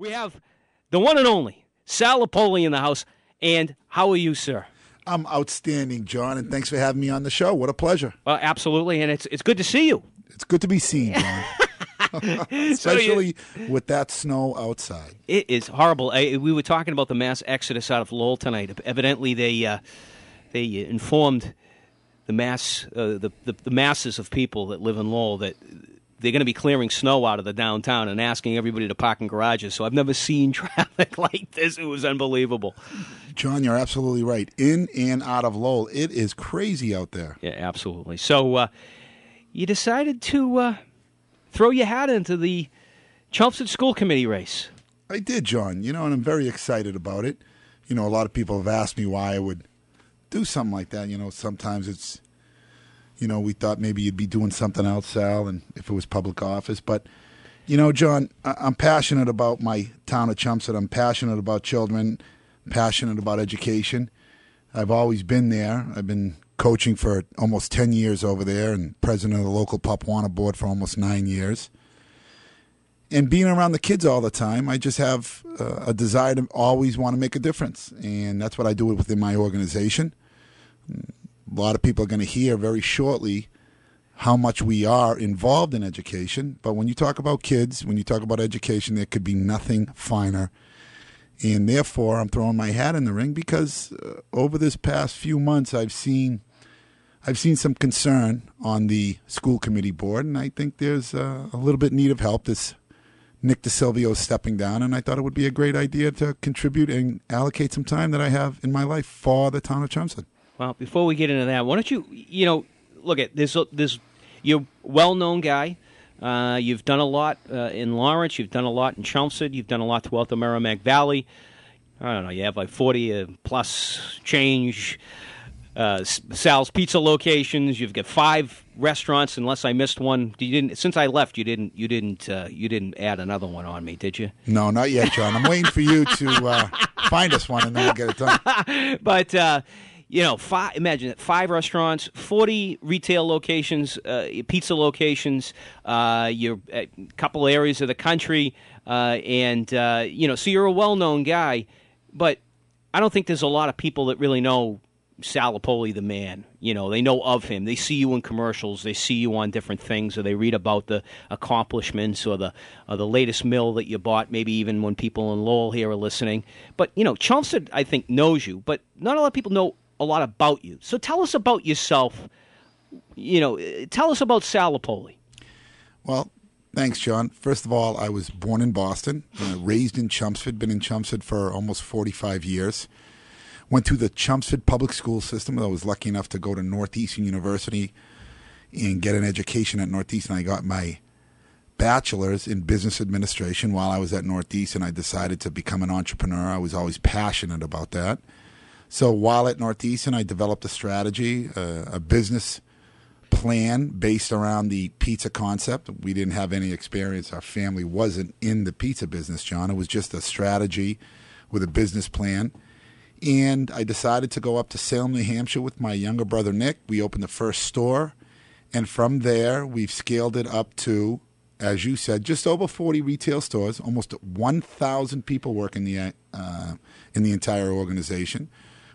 We have the one and only Sal Lupoli in the house. And how are you, sir? I'm outstanding, John, and thanks for having me on the show. What a pleasure. Absolutely, and it's good to see you. It's good to be seen, John. Especially with that snow outside. It is horrible. We were talking about the mass exodus out of Lowell tonight. Evidently, they informed the masses of people that live in Lowell that they're going to be clearing snow out of the downtown and asking everybody to park in garages. So I've never seen traffic like this. It was unbelievable. John, you're absolutely right. In and out of Lowell, it is crazy out there. Yeah, absolutely. So you decided to throw your hat into the Chelmsford School Committee race. I did, John. And I'm very excited about it. A lot of people have asked me why I would do something like that. Sometimes it's, we thought maybe you'd be doing something else, Sal, and if it was public office. But, John, I'm passionate about my town of Chelmsford. I'm passionate about children, passionate about education. I've always been there. I've been coaching for almost 10 years over there and president of the local Papuana board for almost 9 years. And being around the kids all the time, I just have a desire to always want to make a difference. And that's what I do within my organization. A lot of people are going to hear very shortly how much we are involved in education. But when you talk about kids, when you talk about education, there could be nothing finer. And therefore, I'm throwing my hat in the ring because over this past few months, I've seen some concern on the school committee board, and I think there's a little bit in need of help. This Nick DeSilvio is stepping down, and I thought it would be a great idea to contribute and allocate some time that I have in my life for the town of Chelmsford. Well, before we get into that, why don't you, look at this. You're a well-known guy. You've done a lot in Lawrence. You've done a lot in Chelmsford. You've done a lot throughout the Merrimack Valley. I don't know. You have like 40 plus change Sal's Pizza locations. You've got 5 restaurants, unless I missed one. You didn't. Since I left, you didn't add another one on me, did you? No, not yet, John. I'm waiting for you to find us one, and then we'll get it done. But. Imagine that 5 restaurants, 40 retail locations, pizza locations, you're a couple areas of the country, so you're a well-known guy, but I don't think there's a lot of people that really know Sal Lupoli, the man. They know of him. They see you in commercials. They see you on different things, or they read about the accomplishments or the latest mill that you bought, maybe even when people in Lowell here are listening. But, Chelmsford, I think, knows you, but not a lot of people know a lot about you. So tell us about yourself. Tell us about Sal Lupoli. Well, thanks, John. First of all, I was born in Boston, raised in Chelmsford, been in Chelmsford for almost 45 years. Went through the Chelmsford public school system. I was lucky enough to go to Northeastern University and get an education at Northeastern. I got my bachelor's in business administration while I was at Northeastern. I decided to become an entrepreneur. I was always passionate about that. So while at Northeastern, I developed a strategy, a business plan based around the pizza concept. We didn't have any experience. Our family wasn't in the pizza business, John. It was just a strategy with a business plan. And I decided to go up to Salem, New Hampshire with my younger brother, Nick. We opened the first store. And from there, we've scaled it up to, as you said, just over 40 retail stores, almost 1,000 people work in the entire organization.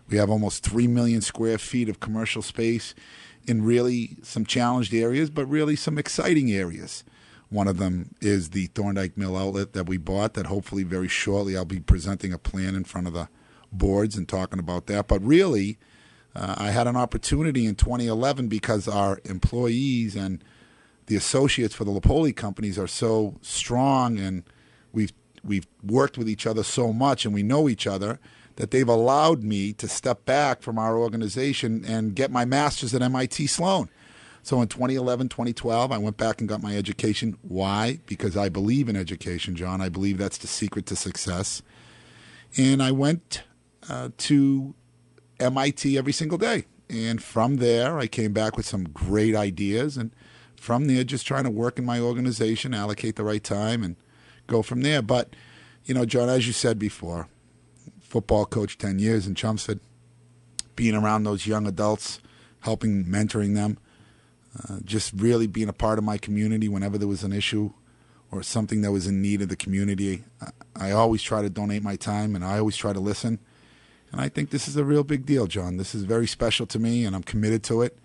We have almost 3 million square feet of commercial space in really some challenged areas, but really some exciting areas. One of them is the Thorndike Mill outlet that we bought that hopefully very shortly I'll be presenting a plan in front of the boards and talking about that. But really, I had an opportunity in 2011 because our employees and the associates for the Lupoli companies are so strong, and we've worked with each other so much and we know each other, that they've allowed me to step back from our organization and get my master's at MIT Sloan. So in 2011, 2012, I went back and got my education. Why? Because I believe in education, John. I believe that's the secret to success. And I went to MIT every single day. And from there, I came back with some great ideas. And from there, just trying to work in my organization, allocate the right time, and go from there. But, John, as you said before, football coach 10 years in Chelmsford, being around those young adults, helping, mentoring them, just really being a part of my community whenever there was an issue or something that was in need of the community. I always try to donate my time, and I always try to listen. And I think this is a real big deal, John. This is very special to me, and I'm committed to it.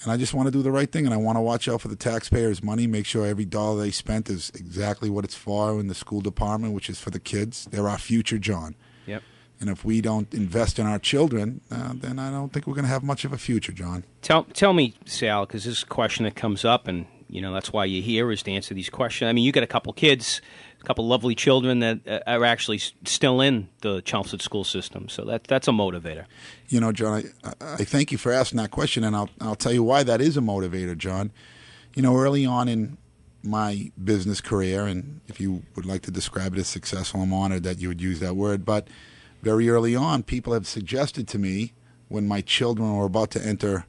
And I just want to do the right thing, and I want to watch out for the taxpayers' money, make sure every dollar they spent is exactly what it's for in the school department, which is for the kids. They're our future, John. Yep. And if we don't invest in our children, then I don't think we're going to have much of a future, John. Tell me, Sal, because this is a question that comes up, and that's why you're here, is to answer these questions. I mean, you got a couple kids, a couple lovely children that are actually still in the Chelmsford school system, so that's a motivator. John, I thank you for asking that question, and I'll tell you why that is a motivator, John. Early on in my business career, and if you would like to describe it as successful, I'm honored that you would use that word, but very early on, people have suggested to me when my children were about to enter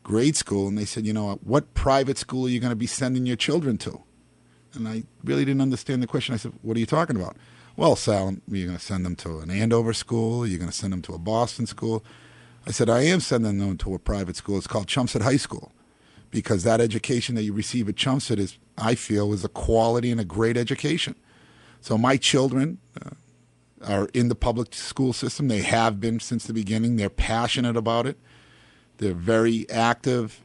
grade school, and they said, what private school are you going to be sending your children to? And I really didn't understand the question. I said, what are you talking about? Well, Sal, you're going to send them to an Andover school? You're going to send them to a Boston school? I said, I am sending them to a private school. It's called Chelmsford High School, because that education that you receive at Chelmsford is, I feel, is a quality and a great education. So my children are in the public school system. They have been since the beginning. They're passionate about it. They're very active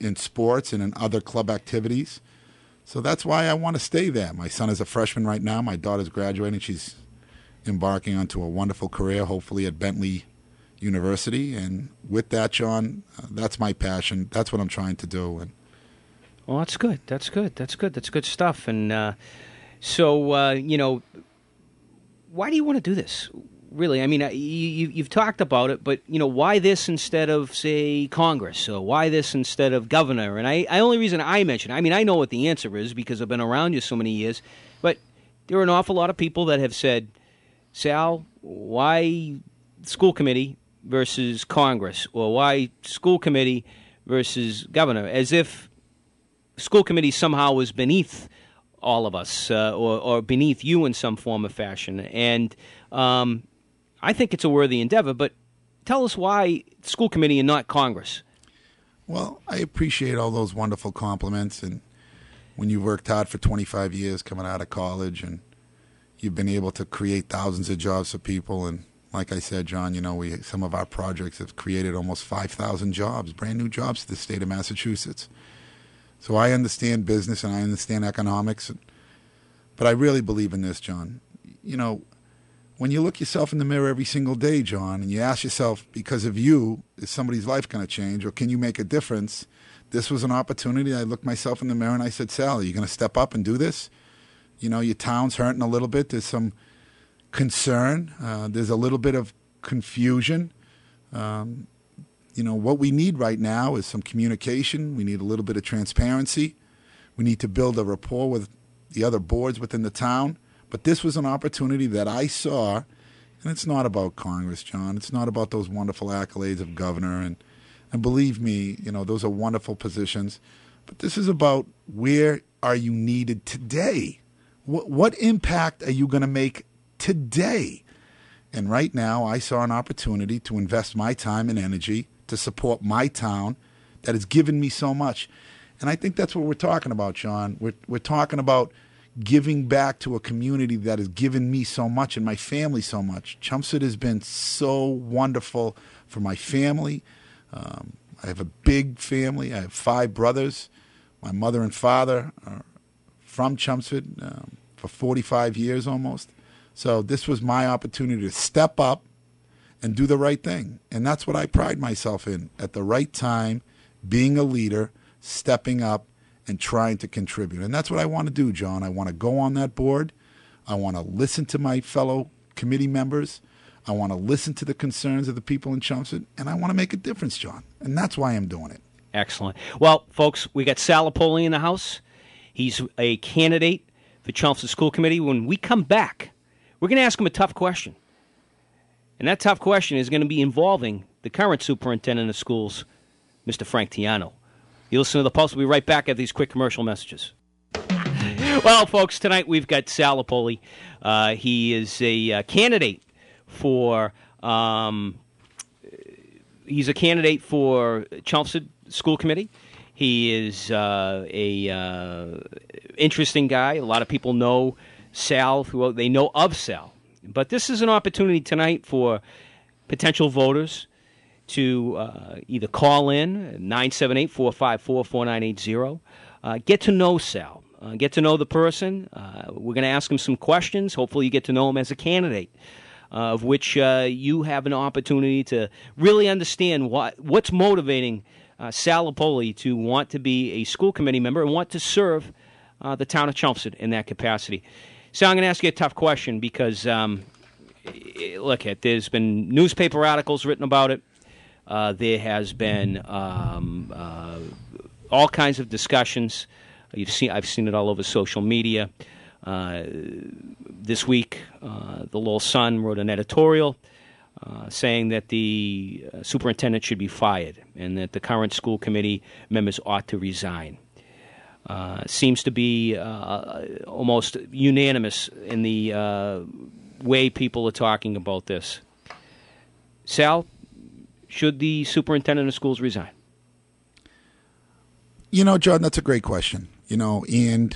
in sports and in other club activities. So that's why I want to stay there. My son is a freshman right now. My daughter's graduating. She's embarking onto a wonderful career, hopefully at Bentley University. And with that, John, that's my passion. That's what I'm trying to do. Well, that's good. That's good stuff. And so, why do you want to do this? Really, I mean, you've talked about it, but why this instead of, say, Congress, or why this instead of governor? And I only reason I mention, I mean, I know what the answer is because I've been around you so many years, but there are an awful lot of people that have said, Sal, why school committee versus Congress, or why school committee versus governor, as if school committee somehow is beneath all of us, or beneath you in some form or fashion. And I think it's a worthy endeavor, but tell us why school committee and not Congress. Well, I appreciate all those wonderful compliments. And when you've worked hard for 25 years coming out of college, and you've been able to create thousands of jobs for people, and like I said, John, some of our projects have created almost 5,000 jobs, brand new jobs to the state of Massachusetts. So I understand business and I understand economics, but I really believe in this, John. When you look yourself in the mirror every single day, John, and you ask yourself, because of you, is somebody's life going to change, or can you make a difference? This was an opportunity. I looked myself in the mirror and I said, Sal, are you going to step up and do this? Your town's hurting a little bit. There's some concern. There's a little bit of confusion. What we need right now is some communication. We need a little bit of transparency. We need to build a rapport with the other boards within the town. But this was an opportunity that I saw, and it's not about Congress, John. It's not about those wonderful accolades of governor. And believe me, those are wonderful positions. But this is about, where are you needed today? What impact are you going to make today? And right now, I saw an opportunity to invest my time and energy to support my town that has given me so much. And I think that's what we're talking about, John. We're talking about giving back to a community that has given me so much and my family so much. Chelmsford has been so wonderful for my family. I have a big family. I have 5 brothers. My mother and father are from Chelmsford for 45 years almost. So this was my opportunity to step up and do the right thing. And that's what I pride myself in, at the right time, being a leader, stepping up, and trying to contribute. And that's what I want to do, John. I want to go on that board. I want to listen to my fellow committee members. I want to listen to the concerns of the people in Chelmsford, and I want to make a difference, John. And that's why I'm doing it. Excellent. Well, folks, we got Sal Lupoli in the house. He's a candidate for Chelmsford School Committee. When we come back, we're going to ask him a tough question. And that tough question is going to be involving the current superintendent of schools, Mr. Frank Tiano. You listen to The Pulse. We'll be right back after these quick commercial messages. Well, folks, tonight we've got Sal Lupoli. He is a candidate for Chelmsford School Committee. He is a interesting guy. A lot of people know Sal, who they know of Sal. But this is an opportunity tonight for potential voters to either call in 978-454-4980, get to know Sal, get to know the person. We're going to ask him some questions. Hopefully you get to know him as a candidate, of which you have an opportunity to really understand what's motivating Sal Lupoli to want to be a school committee member and want to serve the town of Chelmsford in that capacity. So I'm going to ask you a tough question because, look, there's been newspaper articles written about it. There has been all kinds of discussions. I've seen it all over social media. This week, the Lowell Sun wrote an editorial saying that the superintendent should be fired and that the current school committee members ought to resign. Seems to be almost unanimous in the way people are talking about this. Sal, should the superintendent of schools resign? John, that's a great question. And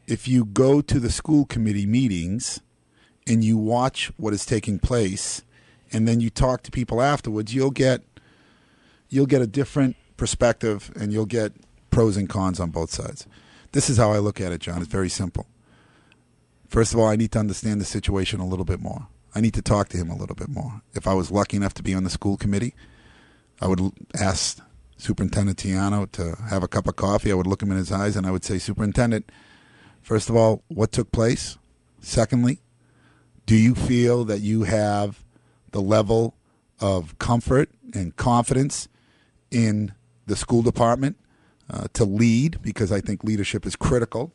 if you go to the school committee meetings and you watch what is taking place and then you talk to people afterwards, you'll get a different perspective and you'll get pros and cons on both sides. This is how I look at it, John. It's very simple. First of all, I need to understand the situation a little bit more. I need to talk to him a little bit more. If I was lucky enough to be on the school committee, I would ask Superintendent Tiano to have a cup of coffee. I would look him in his eyes and I would say, Superintendent, first of all, what took place? Secondly, do you feel that you have the level of comfort and confidence in the school department to lead? Because I think leadership is critical.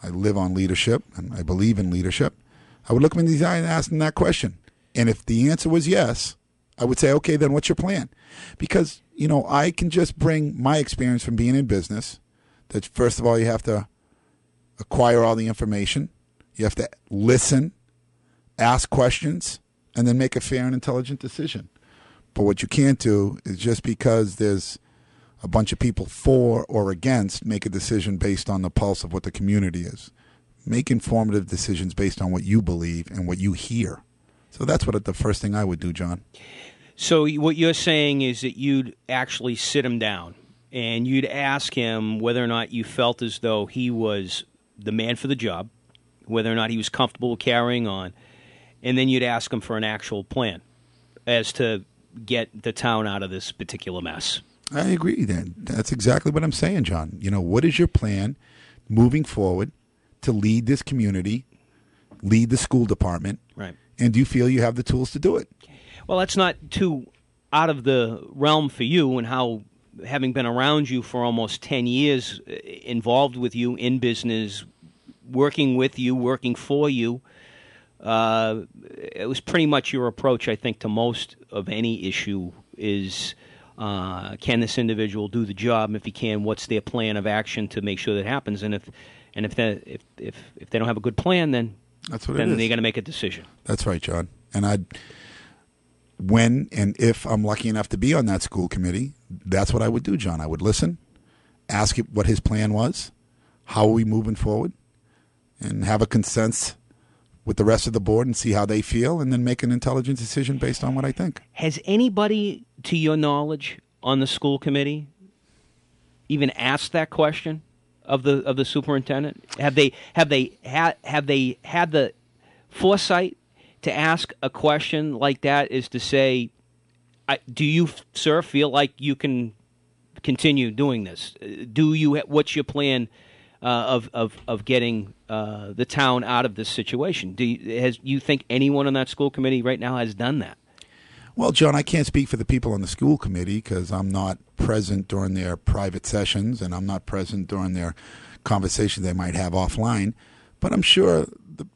I live on leadership and I believe in leadership. I would look him in the eye and ask him that question. And if the answer was yes, I would say, okay, then what's your plan? Because, I can just bring my experience from being in business that, first of all, you have to acquire all the information. You have to listen, ask questions, and then make a fair and intelligent decision. But what you can't do is just because there's a bunch of people for or against, make a decision based on the pulse of what the community is. Make informative decisions based on what you believe and what you hear. So that's what the first thing I would do, John. So what you're saying is that you'd actually sit him down and you'd ask him whether or not you felt as though he was the man for the job, whether or not he was comfortable carrying on, and then you'd ask him for an actual plan as to get the town out of this particular mess. I agree, Dan. That's exactly what I'm saying, John. What is your plan moving forward to lead this community, lead the school department, right? And do you feel you have the tools to do it? Well, that's not too out of the realm for you, and how, having been around you for almost 10 years, involved with you in business, working with you, working for you, it was pretty much your approach, I think, to most of any issue is, can this individual do the job? And if he can, what's their plan of action to make sure that happens? And if they don't have a good plan, then that's what then it is. They're going to make a decision. That's right, John. And when and if I'm lucky enough to be on that school committee, that's what I would do, John. I would listen, ask him what his plan was, how are we moving forward, and have a consensus with the rest of the board and see how they feel, and then make an intelligent decision based on what I think. Has anybody, to your knowledge, on the school committee even asked that question of the superintendent? Have they had the foresight to ask a question like that, is to say, do you, sir, feel like you can continue doing this? What's your plan of getting the town out of this situation? Do you think anyone on that school committee right now has done that? Well, John, I can't speak for the people on the school committee because I'm not present during their private sessions and I'm not present during their conversations they might have offline. But I'm sure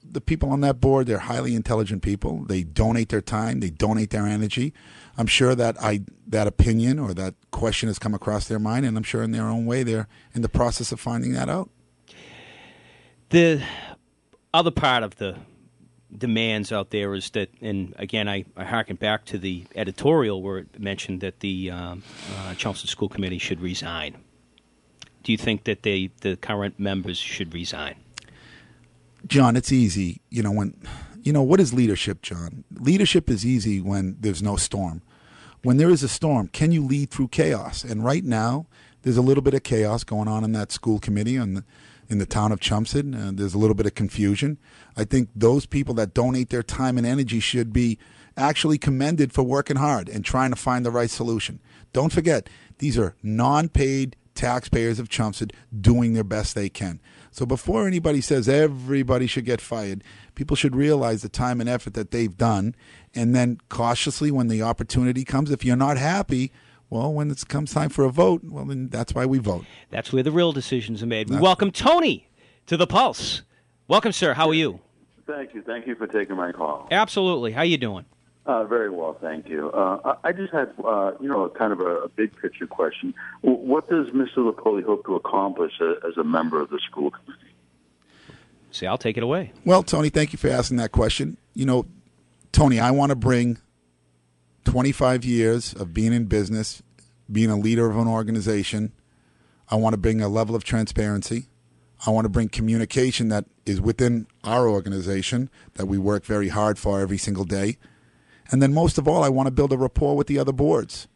the people on that board, they're highly intelligent people. They donate their time. They donate their energy. I'm sure that that opinion or that question has come across their mind, and I'm sure in their own way they're in the process of finding that out. The other part of the demands out there is that, and again, I harken back to the editorial where it mentioned that the Chelmsford School Committee should resign. Do you think that the current members should resign? John, it's easy. What is leadership, John? Leadership is easy when there's no storm. When there is a storm, can you lead through chaos? And right now, there's a little bit of chaos going on in that school committee in the town of Chelmsford. There's a little bit of confusion. I think those people that donate their time and energy should be actually commended for working hard and trying to find the right solution. Don't forget, these are non-paid taxpayers of Chelmsford doing their best they can. So before anybody says everybody should get fired, people should realize the time and effort that they've done, and then cautiously, when the opportunity comes, if you're not happy, well, when it comes time for a vote, well, then that's why we vote. That's where the real decisions are made. We welcome Tony to the Pulse. Welcome, sir. How are you? Thank you. Thank you for taking my call. Absolutely. How you doing? Very well, thank you. I just had, kind of a big picture question. What does Mr. Lupoli hope to accomplish as a member of the school committee? See, I'll take it away. Well, Tony, thank you for asking that question. Tony, I want to bring 25 years of being in business, being a leader of an organization. I want to bring a level of transparency. I want to bring communication that is within our organization that we work very hard for every single day. And then most of all, I want to build a rapport with the other boards.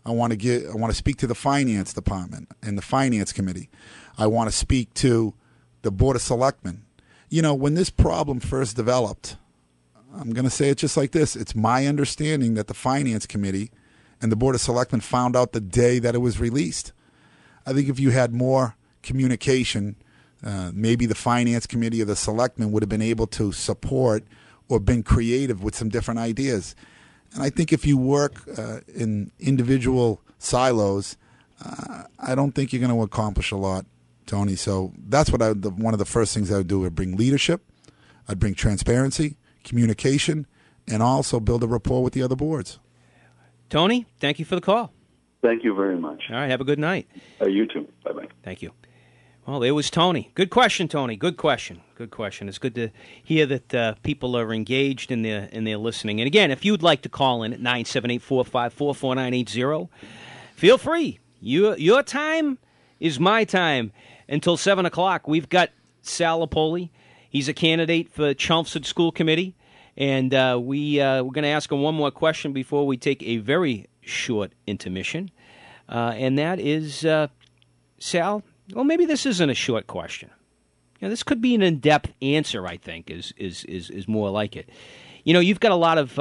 I want to speak to the finance department and the finance committee. I want to speak to the board of selectmen. When this problem first developed, I'm going to say it just like this. It's my understanding that the finance committee and the board of selectmen found out the day that it was released. I think if you had more communication, maybe the finance committee or the selectmen would have been able to support or been creative with some different ideas. And I think if you work in individual silos, I don't think you're going to accomplish a lot, Tony. So that's what one of the first things I would do. I'd bring leadership, I'd bring transparency, communication, and also build a rapport with the other boards. Tony, thank you for the call. Thank you very much. All right, have a good night. You too. Bye-bye. Thank you. Well, there was Tony. Good question, Tony. Good question. Good question. It's good to hear that people are engaged in their listening. And again, if you'd like to call in at 978-454-4980, feel free. Your time is my time until 7 o'clock. We've got Sal Lupoli. He's a candidate for Chelmsford School Committee. And we're going to ask him one more question before we take a very short intermission. And that is, Sal, well, maybe this isn't a short question. This could be an in-depth answer, I think, is more like it. You've got a lot of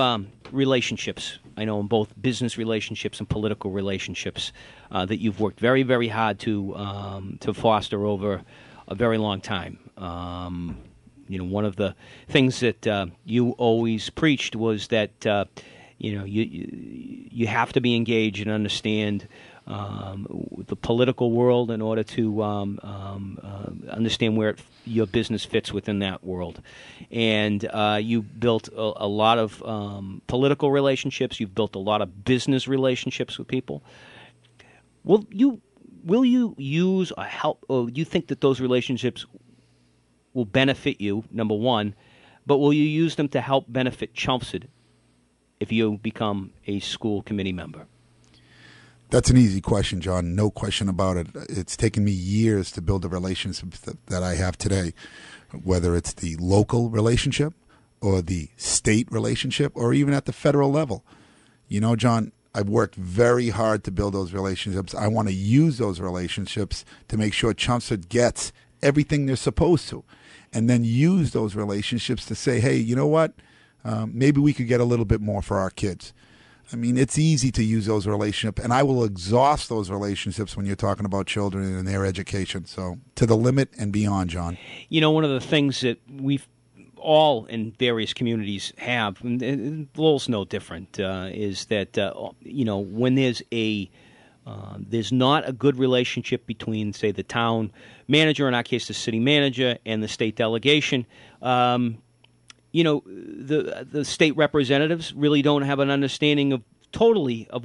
relationships, I know, in both business relationships and political relationships that you've worked very, very hard to foster over a very long time. One of the things that you always preached was that you have to be engaged and understand the political world in order to understand where your business fits within that world. And you built a lot of political relationships. You've built a lot of business relationships with people. Will you use or help, or do you think that those relationships will benefit you, number one, but will you use them to help benefit Chelmsford if you become a school committee member? That's an easy question, John. No question about it. It's taken me years to build the relationships that I have today, whether it's the local relationship or the state relationship or even at the federal level. John, I've worked very hard to build those relationships. I want to use those relationships to make sure Chelmsford gets everything they're supposed to, and then use those relationships to say, hey, you know what? Maybe we could get a little bit more for our kids. I mean, it's easy to use those relationships, and I will exhaust those relationships when you're talking about children and their education. So to the limit and beyond, John. One of the things that we've all in various communities have, and Lowell's no different, is that, when there's not a good relationship between, say, the town manager, in our case the city manager, and the state delegation, the state representatives really don't have an understanding of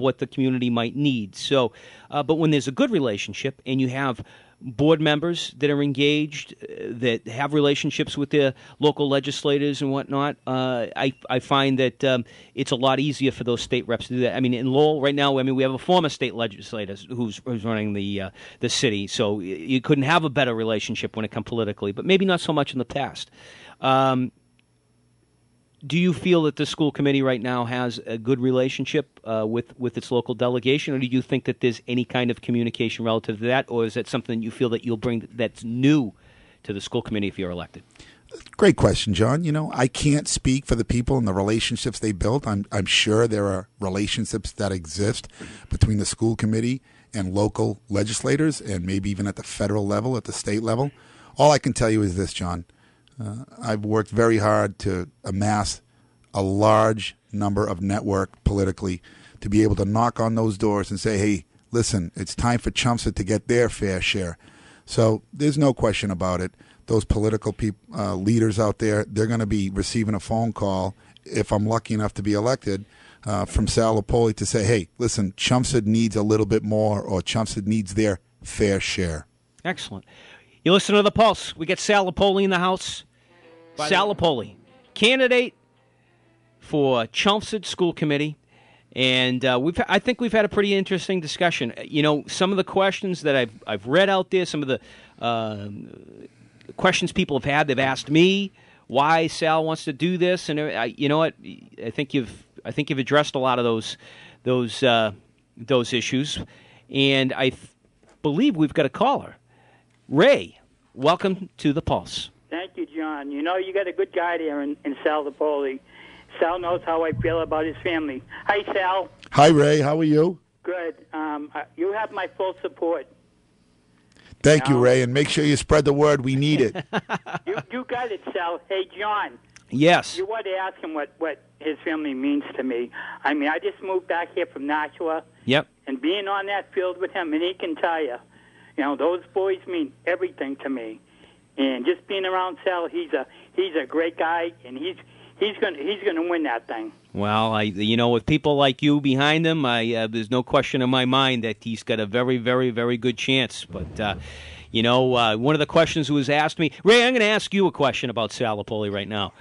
what the community might need. So, but when there's a good relationship and you have board members that are engaged, that have relationships with their local legislators and whatnot, I find that it's a lot easier for those state reps to do that. I mean, in Lowell right now, we have a former state legislator who's running the city, so you couldn't have a better relationship when it comes politically, but maybe not so much in the past. Do you feel that the school committee right now has a good relationship with its local delegation, or do you think that there's any kind of communication relative to that, or is that something you feel that you'll bring that's new to the school committee if you're elected? Great question, John. I can't speak for the people and the relationships they built. I'm sure there are relationships that exist between the school committee and local legislators, and maybe even at the federal level, at the state level. All I can tell you is this, John. I've worked very hard to amass a large number of network politically to be able to knock on those doors and say, hey, listen, it's time for Chelmsford to get their fair share. So there's no question about it. Those political leaders out there, they're going to be receiving a phone call, if I'm lucky enough to be elected, from Sal Lupoli to say, hey, listen, Chelmsford needs a little bit more, or Chelmsford needs their fair share. Excellent. You listen to The Pulse. We get Sal Lupoli in the house. Sal Lupoli, candidate for Chelmsford School Committee, and I think we've had a pretty interesting discussion. Some of the questions that I've read out there, some of the questions people have had, they've asked me why Sal wants to do this, and you know what? I think you've addressed a lot of those issues, and I believe we've got a caller. Ray, welcome to The Pulse. Thank you, John. You got a good guy there in Sal Lupoli. Sal knows how I feel about his family. Hi, Sal. Hi, Ray. How are you? Good. You have my full support. Thank you, Ray, and make sure you spread the word. We need it. You got it, Sal. Hey, John. Yes. You want to ask him what his family means to me. I mean, I just moved back here from Nashua. Yep. And being on that field with him, and he can tell you, those boys mean everything to me. And just being around Sal, he's a great guy, and he's going to win that thing. Well, with people like you behind him, there's no question in my mind that he's got a very, very, very good chance. But one of the questions was asked me, Ray, I'm going to ask you a question about Sal Lupoli right now.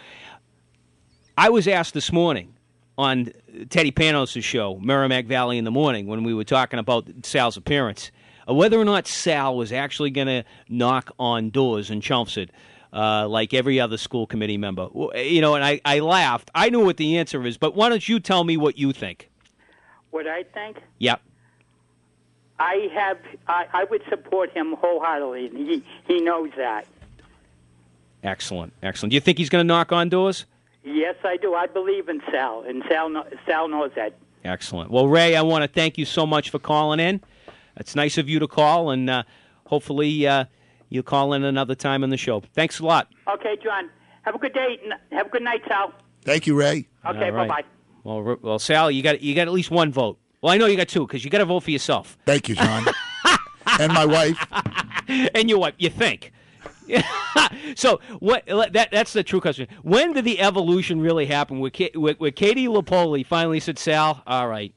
I was asked this morning on Teddy Panos' show, Merrimack Valley in the Morning, when we were talking about Sal's appearance, whether or not Sal was actually going to knock on doors in Chelmsford like every other school committee member. And I laughed. I knew what the answer is, but why don't you tell me what you think? What I think? Yep. I would support him wholeheartedly, and he knows that. Excellent. Do you think he's going to knock on doors? Yes, I do. I believe in Sal, and Sal knows that. Excellent. Well, Ray, I want to thank you so much for calling in. It's nice of you to call, and hopefully you'll call in another time on the show. Thanks a lot. Okay, John. Have a good day. Have a good night, Sal. Thank you, Ray. Okay, right. Bye-bye. Well, Sal, you got at least one vote. Well, I know you got two because you got to vote for yourself. Thank you, John. And my wife. And your wife, you think. So that's the true question. When did the evolution really happen? Where Katie Lupoli finally said, "Sal, all right,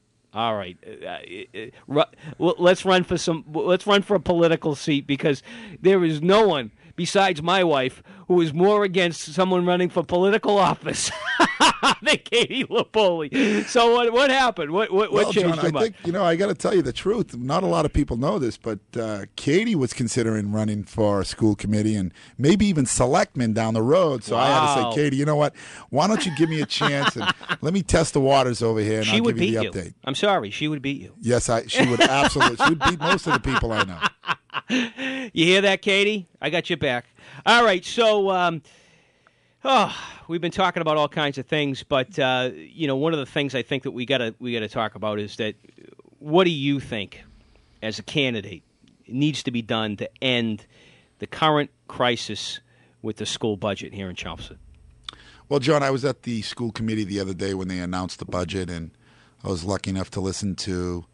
let's run for a political seat," because there is no one besides my wife who is more against someone running for political office than Katie Lupoli. So what happened? What changed John, your mind? I think, I got to tell you the truth. Not a lot of people know this, but Katie was considering running for a school committee and maybe even selectman down the road. So I had to say, Katie, you know what? Why don't you give me a chance and let me test the waters over here, and I'll give you the update. I'm sorry, she would beat you. Yes, she would absolutely. She would beat most of the people I know. You hear that, Katie? I got your back. All right, so we've been talking about all kinds of things, but one of the things I think that we gotta talk about is that what do you think, as a candidate, needs to be done to end the current crisis with the school budget here in Chelmsford? Well, John, I was at the school committee the other day when they announced the budget, and I was lucky enough to listen to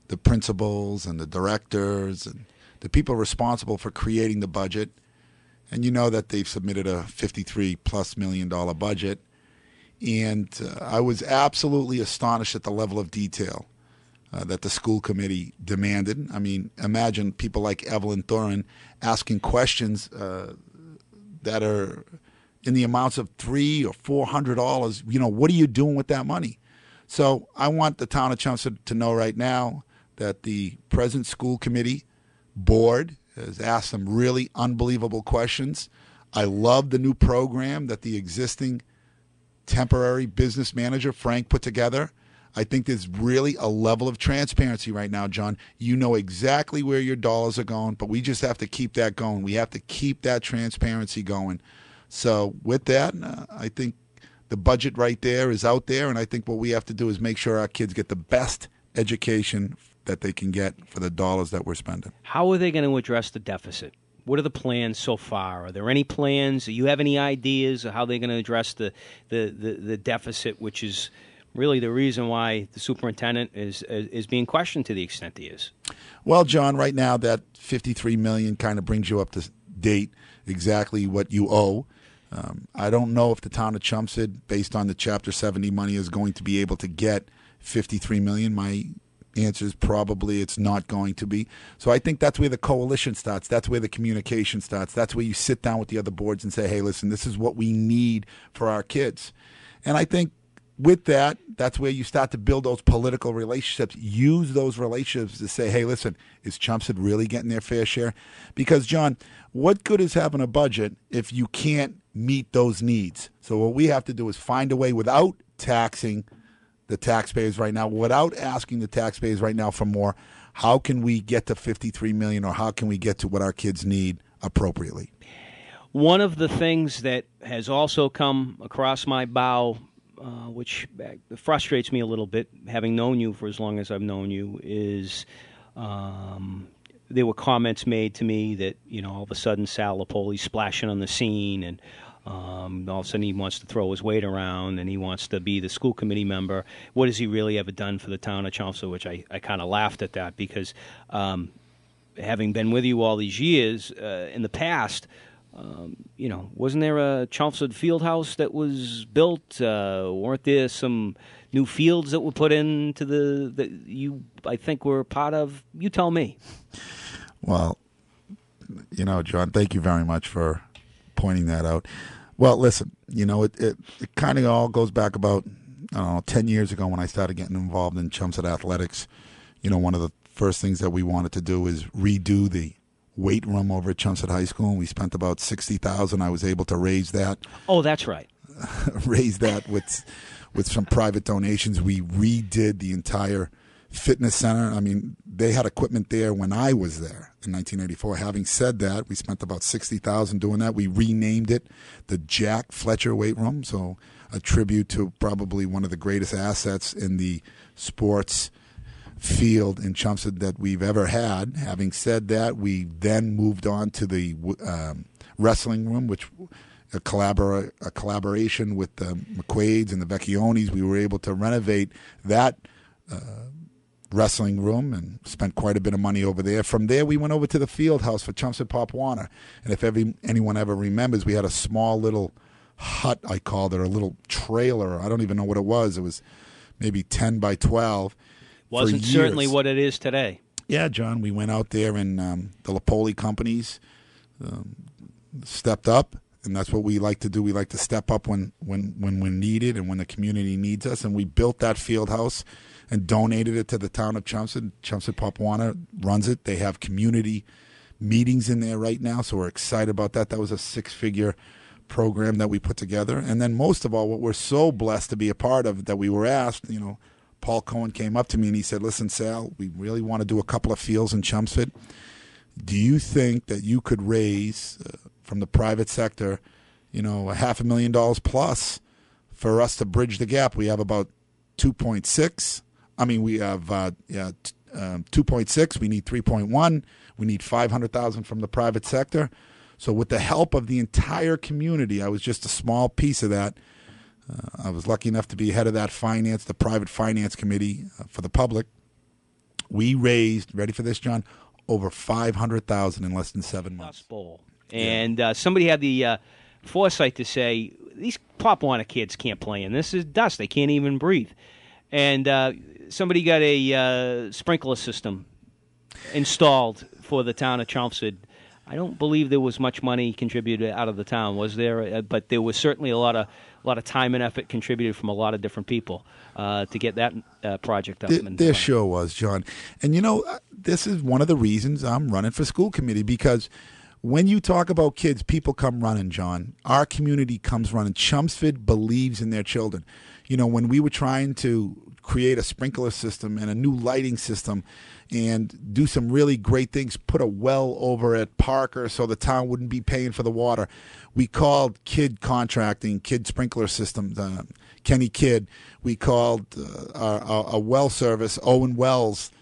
the principals and the directors and the people responsible for creating the budget. And you know that they've submitted a $53+ million budget. And I was absolutely astonished at the level of detail. that the school committee demanded. I mean, imagine people like Evelyn Thorin asking questions that are in the amounts of $300 or $400. You know, what are you doing with that money? So I want the town of Chelmsford to know right now that the present school committee board has asked some really unbelievable questions. I love the new program that the existing temporary business manager, Frank, put together. I think there's really a level of transparency right now, John. You know exactly where your dollars are going, but we just have to keep that going. We have to keep that transparency going. So with that, I think the budget right there is out there, and I think what we have to do is make sure our kids get the best education that they can get for the dollars that we're spending. How are they going to address the deficit? What are the plans so far? Are there any plans? Do you have any ideas of how they're going to address the deficit, which is really the reason why the superintendent is being questioned to the extent he is? Well, John, right now that $53 million kind of brings you up to date exactly what you owe. I don't know if the town of Chelmsford, based on the Chapter 70 money, is going to be able to get $53 million. My answer is probably it's not going to be. So I think that's where the coalition starts. That's where the communication starts. That's where you sit down with the other boards and say, hey, listen, this is what we need for our kids. And I think with that, that's where you start to build those political relationships. Use those relationships to say, hey, listen, is Chelmsford really getting their fair share? Because, John, what good is having a budget if you can't meet those needs? So what we have to do is find a way without taxing the taxpayers right now, without asking the taxpayers right now for more. How can we get to $53 million, or how can we get to what our kids need appropriately? One of the things that has also come across my bow, which frustrates me a little bit, having known you for as long as I've known you, is there were comments made to me that, you know, all of a sudden Sal Lupoli's splashing on the scene, and all of a sudden he wants to throw his weight around, and he wants to be the school committee member. What has he really ever done for the town of Chelmsford? Which I kind of laughed at that, because having been with you all these years, in the past, you know, wasn't there a Chelmsford field house that was built? Weren't there some new fields that were put into that you, I think, were part of? You tell me. Well, you know, John, thank you very much for pointing that out. Well, listen, you know, it kind of all goes back about, I don't know, 10 years ago when I started getting involved in Chelmsford athletics. You know, one of the first things that we wanted to do is redo the weight room over at Chelmsford High School, and we spent about $60,000. I was able to raise that. Oh, that's right. Raise that with some private donations. We redid the entire fitness center. I mean, they had equipment there when I was there in 1984. Having said that, we spent about $60,000 doing that. We renamed it the Jack Fletcher Weight Room, so a tribute to probably one of the greatest assets in the sports field in Chelmsford that we've ever had. Having said that, we then moved on to the wrestling room, which a collaboration with the McQuades and the Vecchionis. We were able to renovate that wrestling room and spent quite a bit of money over there. From there, we went over to the field house for Chelmsford Pop Warner. And if anyone ever remembers, we had a small little hut, I called it, a little trailer. I don't even know what it was. It was maybe 10 by 12. Wasn't certainly what it is today. Yeah, John, we went out there, and the Lupoli companies stepped up, and that's what we like to do. We like to step up when we're needed and when the community needs us, and we built that field house and donated it to the town of Chelmsford. Chelmsford Pop Warner runs it. They have community meetings in there right now, so we're excited about that. That was a six-figure program that we put together. And then most of all, what we're so blessed to be a part of, that we were asked, you know, Paul Cohen came up to me and he said, listen, Sal, we really want to do a couple of fields in Chelmsford. Do you think that you could raise from the private sector, you know, $500,000 plus for us to bridge the gap? We have about 2.6. I mean, we have 2.6. We need 3.1. We need 500,000 from the private sector. So with the help of the entire community, I was just a small piece of that. I was lucky enough to be head of that the private finance committee for the public. We raised, ready for this, John, over $500,000 in less than 7 months. Bowl. And somebody had the foresight to say, these Pop Warner kids can't play in this. Is dust. They can't even breathe. And somebody got a sprinkler system installed for the town of Chelmsford. I don't believe there was much money contributed out of the town, was there? But there was certainly a lot of time and effort contributed from a lot of different people to get that project up. There sure was, John. And this is one of the reasons I'm running for school committee, because when you talk about kids, people come running, John. Our community comes running. Chelmsford believes in their children. When we were trying to create a sprinkler system and a new lighting system and do some really great things, put a well over at Parker so the town wouldn't be paying for the water, we called Kidd Contracting, Kidd Sprinkler Systems, Kenny Kidd. We called a well service, Owen Wells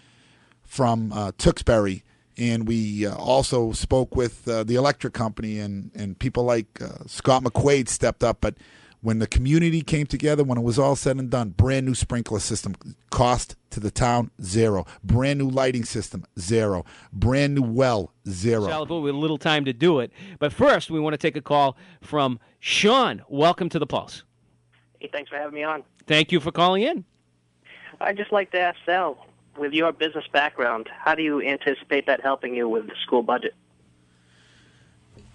from Tewksbury. And we also spoke with the electric company, and people like Scott McQuaid stepped up. But when the community came together, when it was all said and done, brand new sprinkler system, cost to the town, zero. Brand new lighting system, zero. Brand new well, zero. Sal Lupoli, with a little time to do it. But first, we want to take a call from Sean. Welcome to the Pulse. Hey, thanks for having me on. Thank you for calling in. I'd just like to ask Sal, with your business background, how do you anticipate that helping you with the school budget?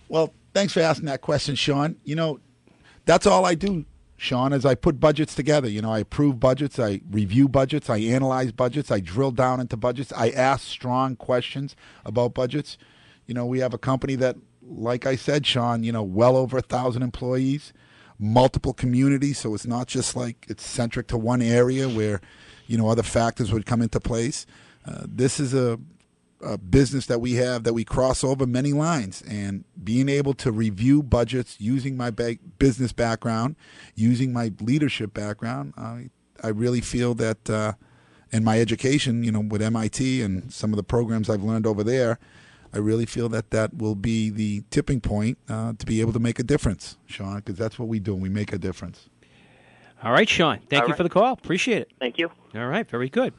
Well, thanks for asking that question, Sean. That's all I do, Sean, is I put budgets together. I approve budgets, I review budgets, I analyze budgets, I drill down into budgets, I ask strong questions about budgets. We have a company that, like I said, Sean, well over 1,000 employees, multiple communities, so it's not just like it's centric to one area where, other factors would come into place. This is a business that we have that we cross over many lines, and being able to review budgets using my business background, using my leadership background, I really feel that in my education, with MIT and some of the programs I've learned over there, I really feel that will be the tipping point to be able to make a difference, Sean, because that's what we do. We make a difference. All right, Sean. Thank you for the call. Appreciate it. Thank you. All right. Very good.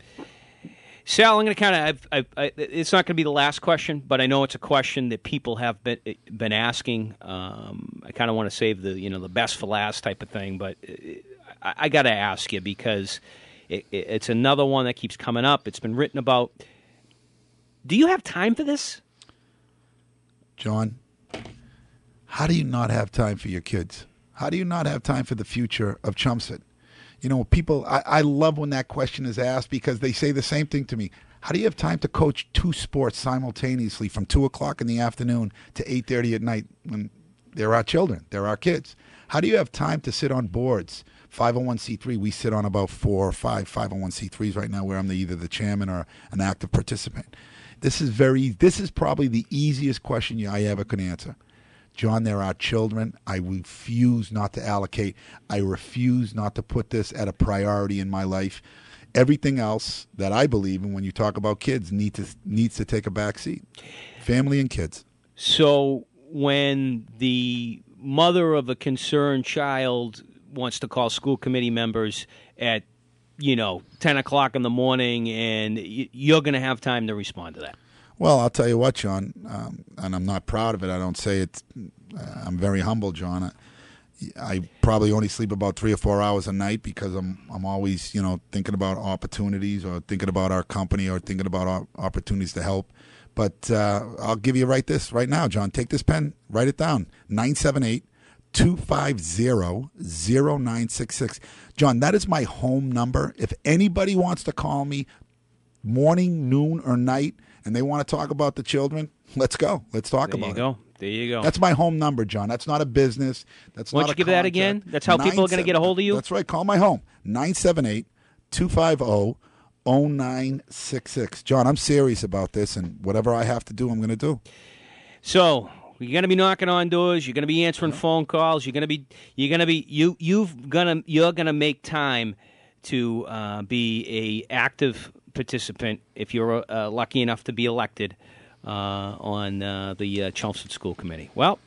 Sal, I'm going to kind of it's not going to be the last question, but I know it's a question that people have been asking. I kind of want to save the best for last type of thing, but I got to ask you because it's another one that keeps coming up. It's been written about. Do you have time for this? John, how do you not have time for your kids? How do you not have time for the future of Chelmsford? People, I love when that question is asked because they say the same thing to me. How do you have time to coach two sports simultaneously from 2 o'clock in the afternoon to 8:30 at night when they're our children, they're our kids? How do you have time to sit on boards? 501c3, we sit on about 4 or 5 501c3s right now where I'm either the chairman or an active participant. This is probably the easiest question I ever could answer. John, there are children. I refuse not to allocate. I refuse not to put this at a priority in my life. Everything else that I believe in when you talk about kids needs to take a back seat. Family and kids. So when the mother of a concerned child wants to call school committee members at 10 o'clock in the morning, and you're going to have time to respond to that. Well, I'll tell you what, John, and I'm not proud of it. I don't say it. I'm very humble, John. I probably only sleep about 3 or 4 hours a night because I'm always, thinking about opportunities or thinking about our company or thinking about opportunities to help. But I'll give you right now, John. Take this pen, write it down, 978-250-0966. John, that is my home number. If anybody wants to call me morning, noon, or night, and they want to talk about the children, let's go. Let's talk about it. There you go. That's my home number, John. That's not a business. That's Why not don't a you give that again? That's how people are going to get a hold of you? That's right. Call my home, 978-250-0966. John, I'm serious about this, and whatever I have to do, I'm going to do. So you're going to be knocking on doors. You're going to be answering phone calls. You're going to make time to be a active participant if you're lucky enough to be elected on the Chelmsford School Committee. Well,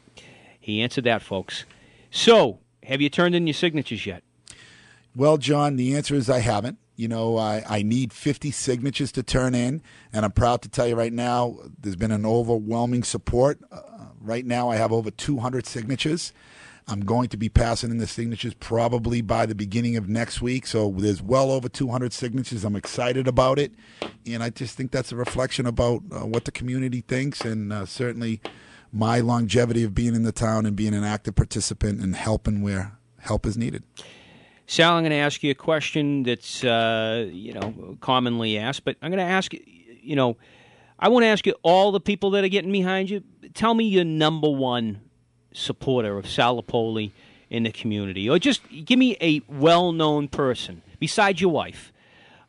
he answered that, folks. So, have you turned in your signatures yet? Well, John, the answer is I haven't. I need 50 signatures to turn in, and I'm proud to tell you right now there's been an overwhelming support. Right now I have over 200 signatures. I'm going to be passing in the signatures probably by the beginning of next week. So there's well over 200 signatures. I'm excited about it. And I just think that's a reflection about what the community thinks, and certainly my longevity of being in the town and being an active participant and helping where help is needed. Sal, I'm going to ask you a question that's commonly asked, but I'm going to ask you, I want to ask you, all the people that are getting behind you, tell me your number one supporter of Sal Lupoli in the community, or just give me a well-known person besides your wife,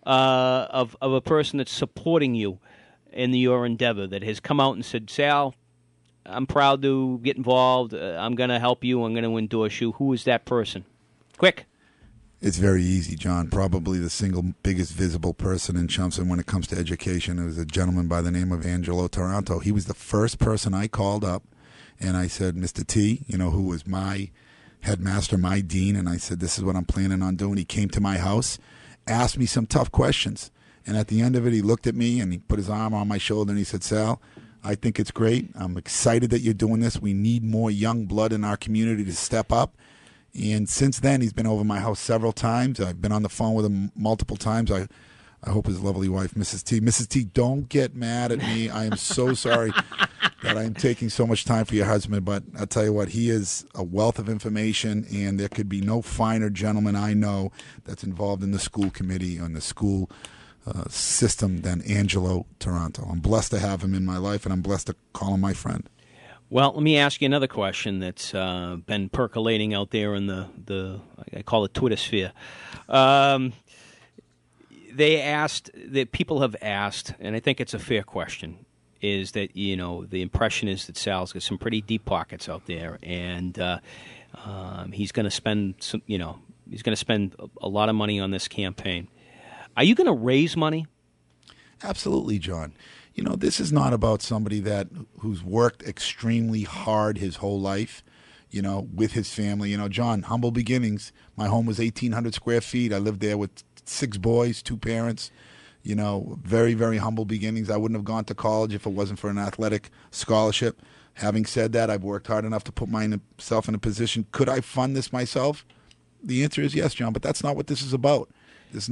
of a person that's supporting you in your endeavor, that has come out and said, Sal, I'm proud to get involved. I'm going to help you. I'm going to endorse you. Who is that person? Quick. It's very easy, John. Probably the single biggest visible person in Chelmsford when it comes to education is a gentleman by the name of Angelo Taranto. He was the first person I called up, and I said, Mr. T, who was my headmaster, my dean, and I said, this is what I'm planning on doing. He came to my house, asked me some tough questions, and at the end of it, he looked at me and he put his arm on my shoulder and he said, Sal, I think it's great. I'm excited that you're doing this. We need more young blood in our community to step up. And since then, he's been over my house several times. I've been on the phone with him multiple times. I hope his lovely wife, Mrs. T. Mrs. T, don't get mad at me. I am so sorry that I'm taking so much time for your husband. But I'll tell you what, he is a wealth of information, and there could be no finer gentleman I know that's involved in the school committee and the school system than Angelo Taranto. I'm blessed to have him in my life, and I'm blessed to call him my friend. Well, let me ask you another question that's been percolating out there in the I call it Twitter sphere. People have asked, and I think it's a fair question, is that, the impression is that Sal's got some pretty deep pockets out there, and he's going to spend he's going to spend a lot of money on this campaign. Are you going to raise money? Absolutely, John. This is not about somebody who's worked extremely hard his whole life, with his family. John, humble beginnings. My home was 1,800 square feet. I lived there with 6 boys, 2 parents. Very, very humble beginnings. I wouldn't have gone to college if it wasn't for an athletic scholarship. Having said that, I've worked hard enough to put myself in a position. Could I fund this myself? The answer is yes, John, but that's not what this is about. This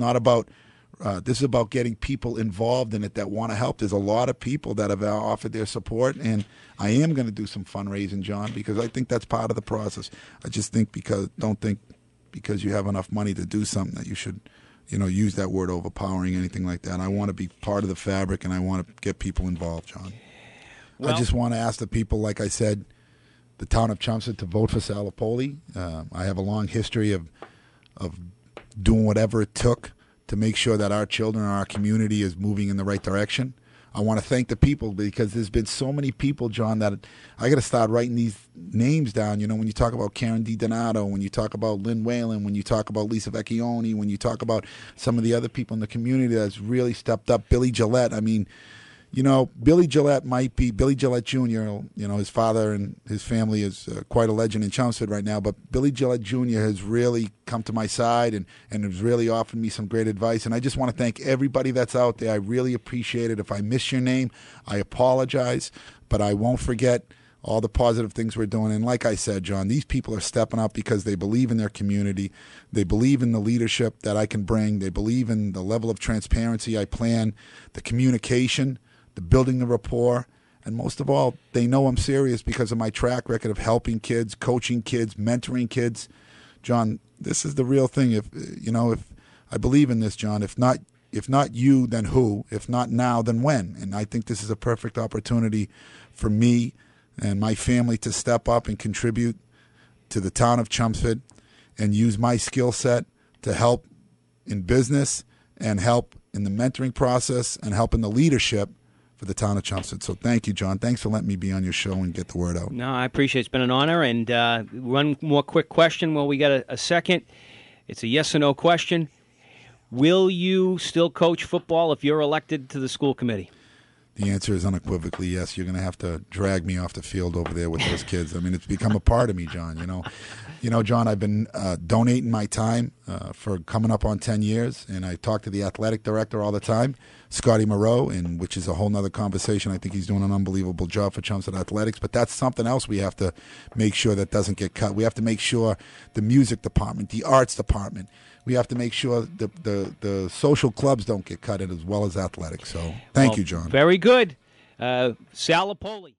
is about getting people involved in it that want to help. There's a lot of people that have offered their support, and I am going to do some fundraising, John, because I think that's part of the process. I just don't think because you have enough money to do something that you should, use that word overpowering, anything like that. I want to be part of the fabric, and I want to get people involved, John. Well, I just want to ask the people, like I said, the town of Chelmsford, to vote for Sal Lupoli. I have a long history of doing whatever it took to make sure that our children and our community is moving in the right direction. I want to thank the people, because there's been so many people, John, that I got to start writing these names down. When you talk about Karen DiDonato, when you talk about Lynn Whalen, when you talk about Lisa Vecchione, when you talk about some of the other people in the community that's really stepped up, Billy Gillette. I mean, Billy Gillette Jr., his father and his family is quite a legend in Chelmsford right now, but Billy Gillette Jr. has really come to my side and has really offered me some great advice. And I just want to thank everybody that's out there. I really appreciate it. If I miss your name, I apologize, but I won't forget all the positive things we're doing. And like I said, John, these people are stepping up because they believe in their community. They believe in the leadership that I can bring. They believe in the level of transparency I plan, the communication, the building the rapport, and most of all, they know I'm serious because of my track record of helping kids, coaching kids, mentoring kids. John, this is the real thing. If I believe in this, John, if not you, then who? If not now, then when? And I think this is a perfect opportunity for me and my family to step up and contribute to the town of Chelmsford and use my skill set to help in business and help in the mentoring process and help in the leadership for the town of Chelmsford. So thank you, John. Thanks for letting me be on your show and get the word out. No, I appreciate it. It's been an honor. And one more quick question while we got a second. It's a yes or no question. Will you still coach football if you're elected to the school committee? The answer is unequivocally yes. You're going to have to drag me off the field over there with those kids. I mean, it's become a part of me, John. John, I've been donating my time for coming up on 10 years, and I talk to the athletic director all the time, Scotty Moreau, which is a whole nother conversation. I think he's doing an unbelievable job for Chelmsford Athletics, but that's something else we have to make sure that doesn't get cut. We have to make sure the music department, the arts department, we have to make sure the social clubs don't get cut in as well as athletics. So thank you, John. Very good. Sal Lupoli.